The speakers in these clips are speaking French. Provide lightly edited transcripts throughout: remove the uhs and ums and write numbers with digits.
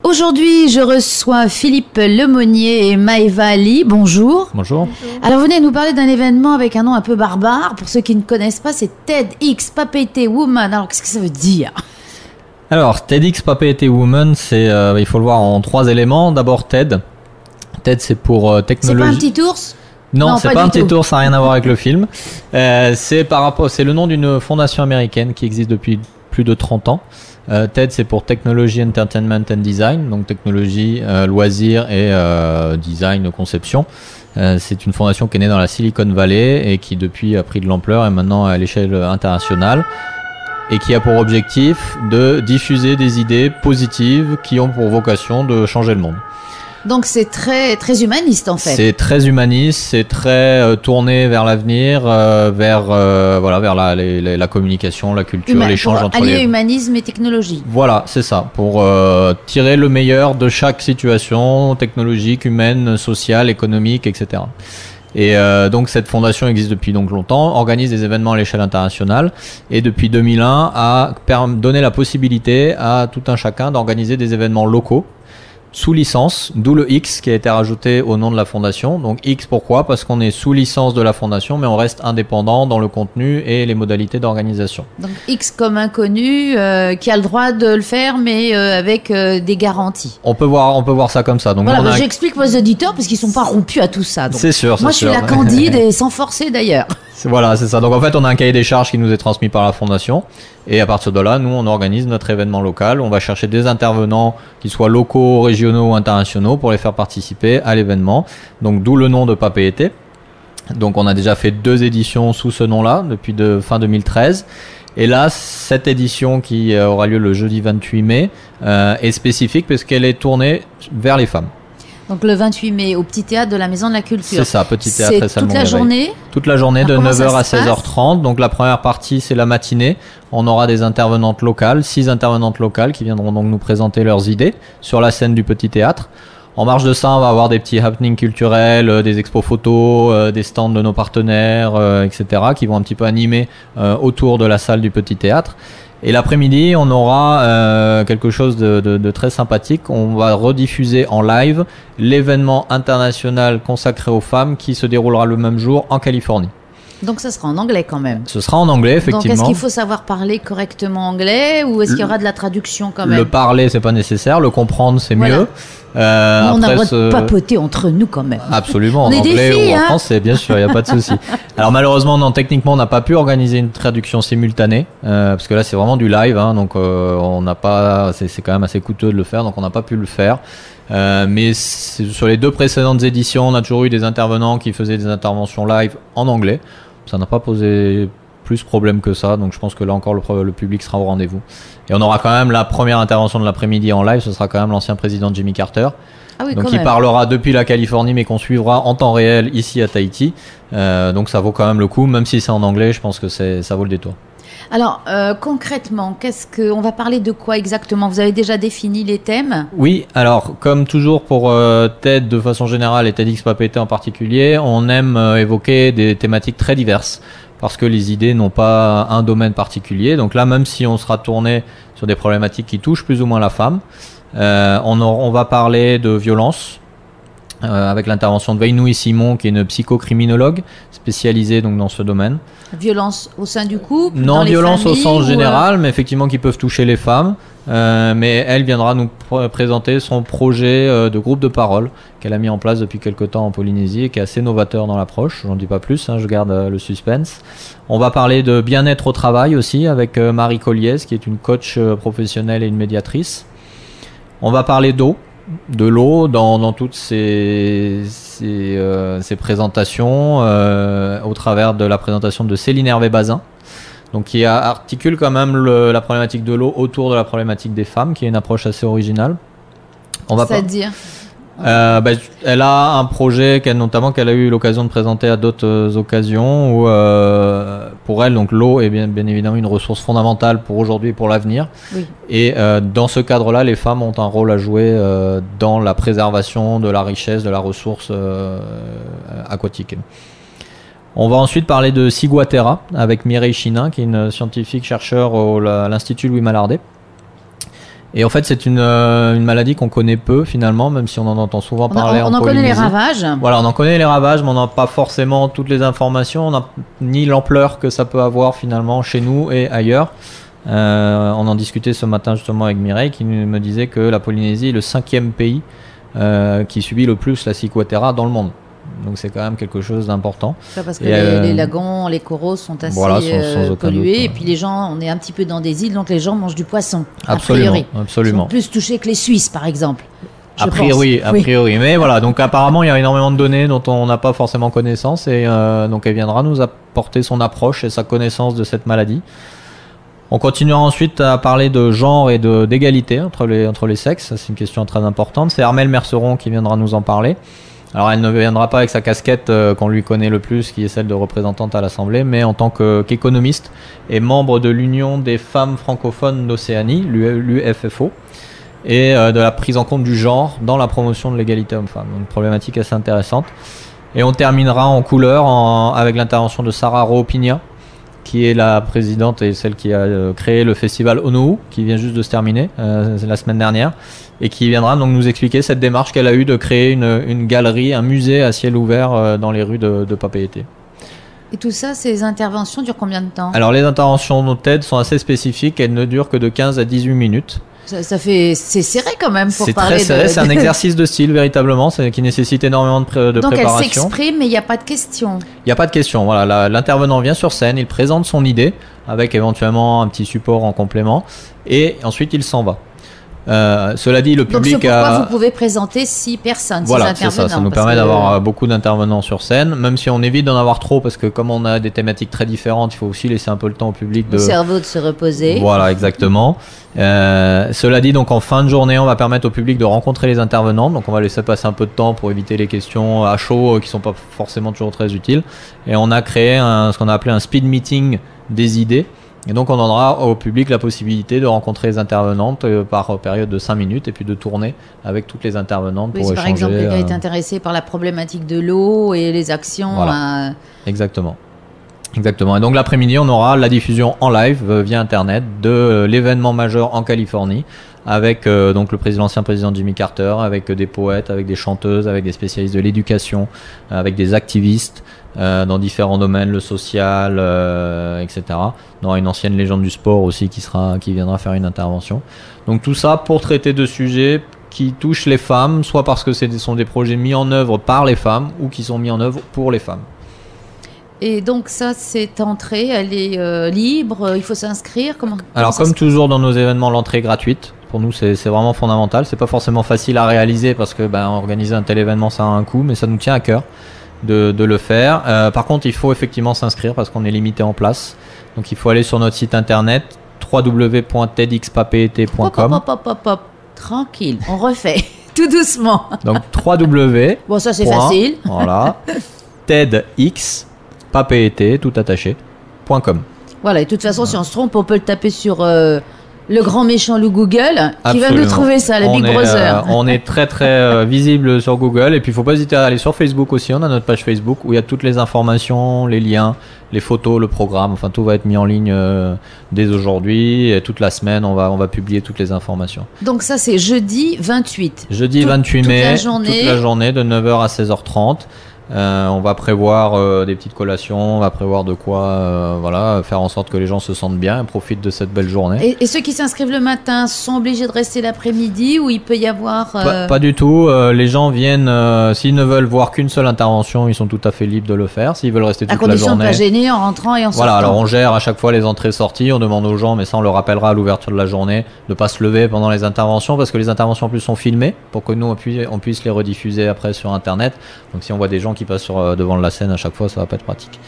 Aujourd'hui, je reçois Philippe Lemonnier et Maëva Ali. Bonjour. Bonjour. Alors, venez nous parler d'un événement avec un nom un peu barbare. Pour ceux qui ne connaissent pas, c'est TEDx Papeete Woman. Alors, qu'est-ce que ça veut dire ? Alors, TEDx Papeete Woman, il faut le voir en 3 éléments. D'abord, TED. TED, c'est pour technologie. C'est pas un petit ours ? Non, c'est pas un petit ours, ça n'a rien à voir avec le film. C'est le nom d'une fondation américaine qui existe depuis plus de 30 ans. TED, c'est pour Technology, Entertainment and Design, donc technologie, loisirs et design, conception. C'est une fondation qui est née dans la Silicon Valley et qui depuis a pris de l'ampleur et maintenant à l'échelle internationale et qui a pour objectif de diffuser des idées positives qui ont pour vocation de changer le monde. Donc c'est très, très humaniste en fait. C'est très humaniste, c'est très tourné vers l'avenir, vers la communication, la culture, l'échange entre allier humanisme et technologie. Voilà, c'est ça, pour tirer le meilleur de chaque situation technologique, humaine, sociale, économique, etc. Et donc cette fondation existe depuis donc longtemps, organise des événements à l'échelle internationale et depuis 2001 a donné la possibilité à tout un chacun d'organiser des événements locaux sous licence, d'où le X qui a été rajouté au nom de la fondation. Donc X pourquoi ? Parce qu'on est sous licence de la fondation mais on reste indépendant dans le contenu et les modalités d'organisation. Donc X comme inconnu qui a le droit de le faire mais avec des garanties. On peut voir ça comme ça. Donc voilà, j'explique aux auditeurs parce qu'ils sont pas rompus à tout ça. Donc, c'est sûr. Moi je suis la candide et sans forcer d'ailleurs. Voilà, c'est ça. Donc en fait, on a un cahier des charges qui nous est transmis par la fondation et à partir de là, nous, on organise notre événement local. On va chercher des intervenants qui soient locaux, régionaux ou internationaux pour les faire participer à l'événement. Donc d'où le nom de Papeete. Donc on a déjà fait 2 éditions sous ce nom-là depuis fin 2013. Et là, cette édition qui aura lieu le jeudi 28 mai est spécifique parce qu'elle est tournée vers les femmes. Donc le 28 mai au Petit Théâtre de la Maison de la Culture. C'est ça, Petit Théâtre et Salle Montréal. Toute la journée ? Toute la journée de 9h à 16h30. Donc la première partie, c'est la matinée. On aura des intervenantes locales, 6 intervenantes locales qui viendront donc nous présenter leurs idées sur la scène du Petit Théâtre. En marge de ça, on va avoir des petits happenings culturels, des expos photos, des stands de nos partenaires, etc. qui vont un petit peu animer autour de la salle du Petit Théâtre. Et l'après-midi, on aura quelque chose de très sympathique. On va rediffuser en live l'événement international consacré aux femmes qui se déroulera le même jour en Californie. Donc ça sera en anglais quand même. Ce sera en anglais, effectivement. Donc est-ce qu'il faut savoir parler correctement anglais ou est-ce qu'il y aura de la traduction quand même ? Le parler, c'est pas nécessaire. Le comprendre, c'est mieux. On a le droit de papoter entre nous quand même. Absolument, en anglais ou en français, bien sûr, il n'y a pas de souci. Alors malheureusement, non, techniquement, on n'a pas pu organiser une traduction simultanée parce que là, c'est vraiment du live, hein, donc on n'a pas. C'est quand même assez coûteux de le faire, donc on n'a pas pu le faire. Mais sur les 2 précédentes éditions, on a toujours eu des intervenants qui faisaient des interventions live en anglais. Ça n'a pas posé plus problème que ça, donc je pense que là encore le public sera au rendez-vous. Et on aura quand même la première intervention de l'après-midi en live, ce sera quand même l'ancien président Jimmy Carter. Ah oui, donc il parlera depuis la Californie mais qu'on suivra en temps réel ici à Tahiti. Donc ça vaut quand même le coup, même si c'est en anglais, je pense que ça vaut le détour. Alors concrètement, on va parler de quoi exactement ? Vous avez déjà défini les thèmes ? Oui, alors comme toujours pour TED de façon générale et TEDx Papeete en particulier, on aime évoquer des thématiques très diverses parce que les idées n'ont pas un domaine particulier. Donc là, même si on sera tourné sur des problématiques qui touchent plus ou moins la femme, on va parler de violence. Avec l'intervention de Veinouï Simon qui est une psychocriminologue spécialisée donc dans ce domaine. Violence au sein du couple, non, dans les violence familles, au sens général, mais effectivement qui peuvent toucher les femmes. Mais elle viendra nous présenter son projet de groupe de parole qu'elle a mis en place depuis quelque temps en Polynésie et qui est assez novateur dans l'approche. J'en dis pas plus, je garde le suspense. On va parler de bien-être au travail aussi avec Marie Colliès qui est une coach professionnelle et une médiatrice. On va parler de l'eau dans toutes ces présentations au travers de la présentation de Céline Hervé-Bazin donc qui articule quand même la problématique de l'eau autour de la problématique des femmes qui est une approche assez originale. C'est-à-dire elle a un projet qu'elle a eu l'occasion de présenter à d'autres occasions où pour elle donc l'eau est bien évidemment une ressource fondamentale pour aujourd'hui et pour l'avenir. Oui. Et dans ce cadre-là, les femmes ont un rôle à jouer dans la préservation de la richesse, de la ressource aquatique. On va ensuite parler de ciguatera avec Mireille Chinin qui est une scientifique chercheur à l'Institut Louis Malardé. Et en fait, c'est une maladie qu'on connaît peu finalement, même si on en entend souvent parler en Polynésie. On en connaît les ravages. Voilà, on en connaît les ravages, mais on n'a pas forcément toutes les informations, on n'a ni l'ampleur que ça peut avoir finalement chez nous et ailleurs. On en discutait ce matin justement avec Mireille qui me disait que la Polynésie est le 5e pays qui subit le plus la ciguatera dans le monde. Donc c'est quand même quelque chose d'important. Ça parce que les lagons, les coraux sont assez pollués et puis les gens, on est un petit peu dans des îles, donc les gens mangent du poisson. Absolument, Ils absolument. sont plus touchés que les Suisses par exemple. A priori. Mais voilà, donc apparemment il y a énormément de données dont on n'a pas forcément connaissance et donc elle viendra nous apporter son approche et sa connaissance de cette maladie. On continuera ensuite à parler de genre et d'égalité entre les sexes. C'est une question très importante. C'est Armelle Merceron qui viendra nous en parler. Alors elle ne viendra pas avec sa casquette qu'on lui connaît le plus, qui est celle de représentante à l'Assemblée, mais en tant qu'économiste et membre de l'Union des femmes francophones d'Océanie, l'UFFO, et de la prise en compte du genre dans la promotion de l'égalité homme-femme. Une problématique assez intéressante. Et on terminera en couleur avec l'intervention de Sarah Roopigna, qui est la présidente et celle qui a créé le festival Onohu, qui vient juste de se terminer la semaine dernière, et qui viendra donc nous expliquer cette démarche qu'elle a eue de créer une galerie, un musée à ciel ouvert dans les rues de Papeete. Et tout ça, ces interventions durent combien de temps? Alors les interventions de TED sont assez spécifiques, elles ne durent que de 15 à 18 minutes. C'est serré quand même pour parler de... C'est très serré, c'est un exercice de style véritablement, qui nécessite énormément de préparation. Donc elle s'exprime mais il n'y a pas de questions. Il n'y a pas de questions, voilà, l'intervenant vient sur scène, il présente son idée avec éventuellement un petit support en complément et ensuite il s'en va. Cela dit, le public donc c'est pourquoi vous pouvez présenter 6 personnes, 6 voilà, intervenants. Ça nous permet d'avoir beaucoup d'intervenants sur scène, même si on évite d'en avoir trop parce que comme on a des thématiques très différentes, il faut aussi laisser un peu le temps au public au cerveau de se reposer. Voilà, exactement. Cela dit, donc en fin de journée, on va permettre au public de rencontrer les intervenants, donc on va laisser passer un peu de temps pour éviter les questions à chaud qui sont pas forcément toujours très utiles. Et on a créé ce qu'on a appelé un speed meeting des idées. Et donc on donnera au public la possibilité de rencontrer les intervenantes par période de 5 minutes et puis de tourner avec toutes les intervenantes pour échanger. Par exemple, quelqu'un est intéressé par la problématique de l'eau et les actions. Voilà. Exactement. Et donc l'après-midi, on aura la diffusion en live via Internet de l'événement majeur en Californie avec donc l'ancien président Jimmy Carter, avec des poètes, avec des chanteuses, avec des spécialistes de l'éducation, avec des activistes dans différents domaines, le social, etc. On aura une ancienne légende du sport aussi qui viendra faire une intervention. Donc tout ça pour traiter de sujets qui touchent les femmes, soit parce que ce sont des projets mis en œuvre par les femmes ou qui sont mis en œuvre pour les femmes. Et donc ça, cette entrée, elle est libre, il faut s'inscrire. Alors comme toujours dans nos événements, l'entrée est gratuite. Pour nous, c'est vraiment fondamental. C'est pas forcément facile à réaliser parce que organiser un tel événement, ça a un coût, mais ça nous tient à cœur de le faire. Par contre, il faut effectivement s'inscrire parce qu'on est limité en place. Donc il faut aller sur notre site internet www.tedxpapeete.com. Hop, tranquille, on refait tout doucement. Donc www. Bon, ça c'est facile. Voilà. tedxpapeete, tout attaché.com. Voilà, et de toute façon, si on se trompe, on peut le taper sur le grand méchant loup Google qui va nous trouver ça, la Big Brother. On est très très visible sur Google et puis il faut pas hésiter à aller sur Facebook aussi. On a notre page Facebook où il y a toutes les informations, les liens, les photos, le programme. Enfin, tout va être mis en ligne dès aujourd'hui et toute la semaine. On va publier toutes les informations. Donc ça, c'est jeudi 28. Jeudi 28 mai, toute la journée de 9h à 16h30. On va prévoir des petites collations, on va prévoir de quoi faire en sorte que les gens se sentent bien et profitent de cette belle journée. Et ceux qui s'inscrivent le matin sont obligés de rester l'après-midi ou il peut y avoir... Pas du tout, les gens viennent, s'ils ne veulent voir qu'une seule intervention, ils sont tout à fait libres de le faire. S'ils veulent rester toute la journée... À condition de ne pas gêner en rentrant et en sortant. Voilà, alors on gère à chaque fois les entrées-sorties, on demande aux gens, mais ça on le rappellera à l'ouverture de la journée, de ne pas se lever pendant les interventions parce que les interventions en plus sont filmées pour que nous on puisse les rediffuser après sur Internet. Donc si on voit des gens qui passent devant la scène à chaque fois, ça va pas être pratique.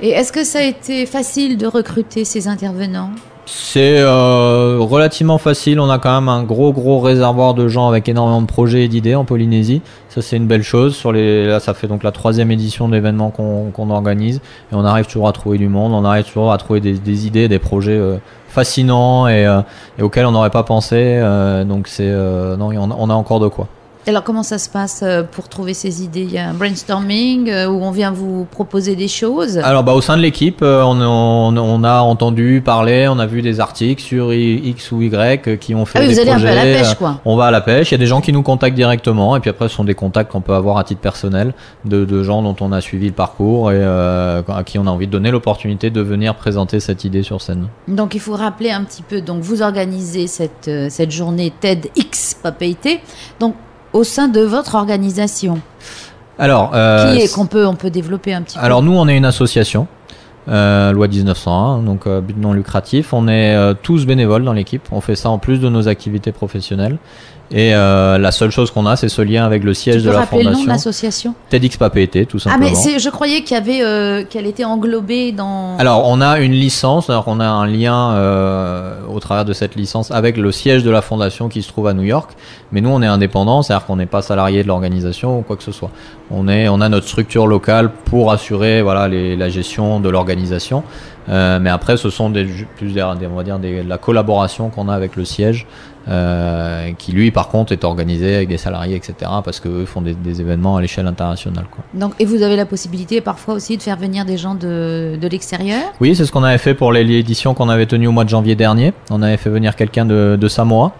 Et est-ce que ça a été facile de recruter ces intervenants ? C'est relativement facile. On a quand même un gros réservoir de gens avec énormément de projets et d'idées en Polynésie. Ça, c'est une belle chose. Là, ça fait donc la 3e édition de l'événement qu'on organise. Et on arrive toujours à trouver du monde. On arrive toujours à trouver des idées, des projets fascinants et auxquels on n'aurait pas pensé. Donc, non, on a encore de quoi. Alors comment ça se passe pour trouver ces idées? Il y a un brainstorming où on vient vous proposer des choses? Alors au sein de l'équipe, on a entendu parler, on a vu des articles sur X ou Y qui ont fait des projets. Vous allez un peu à la pêche, quoi. On va à la pêche, il y a des gens qui nous contactent directement et puis après ce sont des contacts qu'on peut avoir à titre personnel de gens dont on a suivi le parcours et à qui on a envie de donner l'opportunité de venir présenter cette idée sur scène. Donc il faut rappeler un petit peu, donc vous organisez cette journée TEDx Papeete, donc au sein de votre organisation. Alors, on peut développer un petit peu. Alors nous, on est une association, loi 1901, donc but non lucratif. On est tous bénévoles dans l'équipe. On fait ça en plus de nos activités professionnelles. Et la seule chose qu'on a, c'est ce lien avec le siège de la fondation. Tu peux rappeler le nom de l'association? TEDx Papeete, tout simplement. Ah mais je croyais qu'elle était englobée dans... Alors on a une licence, alors on a un lien au travers de cette licence avec le siège de la fondation qui se trouve à New York. Mais nous on est indépendants, c'est-à-dire qu'on n'est pas salarié de l'organisation ou quoi que ce soit. On a notre structure locale pour assurer la gestion de l'organisation. Mais après ce sont on va dire de la collaboration qu'on a avec le siège. Qui lui par contre est organisé avec des salariés etc, parce qu'eux font des événements à l'échelle internationale, quoi. Donc, et vous avez la possibilité parfois aussi de faire venir des gens de l'extérieur? Oui, c'est ce qu'on avait fait pour l'édition qu'on avait tenue au mois de janvier dernier. On avait fait venir quelqu'un de Samoa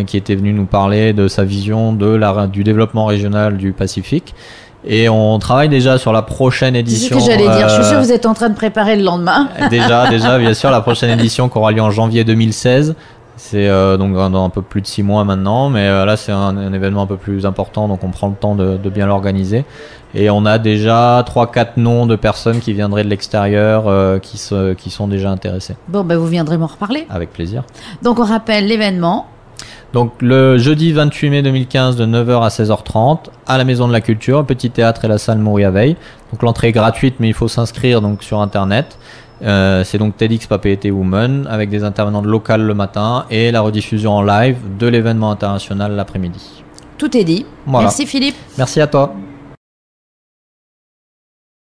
qui était venu nous parler de sa vision du développement régional du Pacifique. Et on travaille déjà sur la prochaine édition. C'est ce que j'allais dire. Je suis sûr que vous êtes en train de préparer le lendemain. Déjà, bien sûr, la prochaine édition qui aura lieu en janvier 2016. C'est donc dans un peu plus de 6 mois maintenant, mais là c'est un événement un peu plus important, donc on prend le temps de bien l'organiser. Et on a déjà 3-4 noms de personnes qui viendraient de l'extérieur qui sont déjà intéressées. Bon, vous viendrez m'en reparler. Avec plaisir. Donc on rappelle l'événement. Donc le jeudi 28 mai 2015 de 9h à 16h30 à la Maison de la Culture, Petit Théâtre et la salle Mouria Veil. Donc l'entrée est gratuite, mais il faut s'inscrire donc sur internet. C'est donc TEDx Papeete Women avec des intervenantes locales le matin et la rediffusion en live de l'événement international l'après-midi. Tout est dit. Voilà. Merci Philippe. Merci à toi.